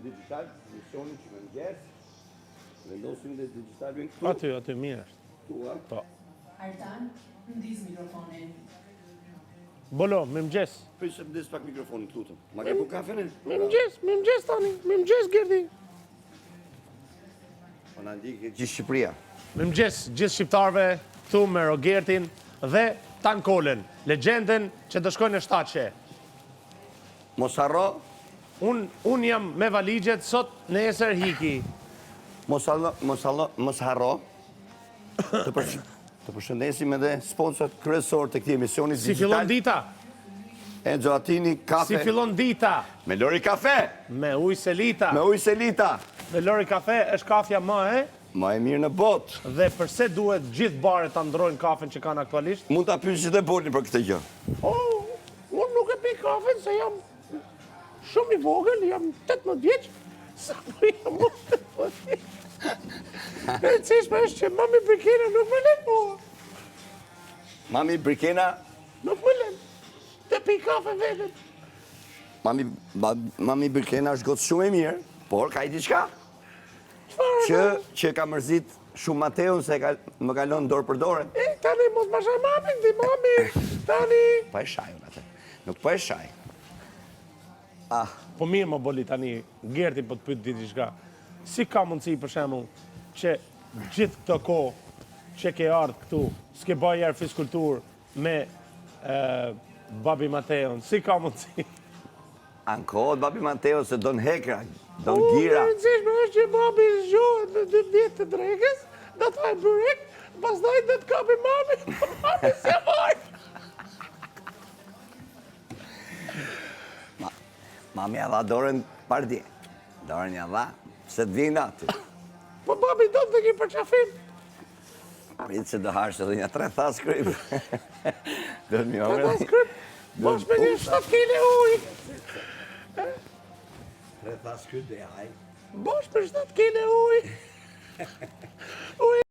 Digital, misioni që më ngjes, vendosim dhe digitalin këtu. Aty, mirë është. Tua. Po. Artan, ndiz mikrofonin. Bolo, mirëmëngjes. Prisë më des pak mikrofonin këtu të. Ma ke pu kafen? Mirëmëngjes tani, mirëmëngjes Gerdi. Po na ndikë gjithë Shqipëria. Mirëmëngjes gjithë shqiptarëve këtu me Rogertin dhe Tankolën, legjendën që do shkojnë në shtatëshe. Mos harro, Un jam me valigjet sot nesër hiki. mos harro. Të përshëndesim edhe sponsorët kryesor të këtij emisioni Si fillon digital. dita? Enzo Attini kafe Si fillon dita? me Lori kafe, Me ujë selita. me ujë selita. Dhe Lori kafe është kafja më Ma e mirë në botë. dhe përse duhet gjithë baret ta ndrojnë kafen që kanë aktualisht? Mund ta pyesit e Bolin për këtë gjë. Oh, unë nuk e pi kafen se jam shumë i vogël, jam 18 vjeç. Sa po jam 18 vjeç. E cishme është që mami Brikena nuk më len mua. Mami Brikena, Nuk më len. Të pi kafe vetën. Mami Brikena është gotë shumë e mirë, por ka i diçka që ka mërzit shumë Mateun se më kalon dorë për dorë. Tani mos ma shaj mami, di mami. Tani. Pa e shaj unë atë. Nuk pa e shaj. Po mirë më boli tani, Gerti po të pyet diçka. Si ka mundësi për shembull që gjithë këtë kohë që ke ardhur këtu, s'ke bërë herë fiskultur me Babi Mateon, si ka mundësi? Ankohet babi Mateo se don hekra, don gira. Në rëndësishme është që babi zgjohet në 12 të drekës, do të hajë byrek, pastaj do të kapi mami, mami se vaj. Mami ja dha dorën pardje. Dorën ja dha, se të vinë aty. Po babi do të ki për qafim. Pritë se do harsh edhe një 3 thas kryp. Do të mi Ata ove. skryp, bosh me një 7 kile ujë. 3 thas kryp dhe haj. Bosh me 7 kile ujë. Ujë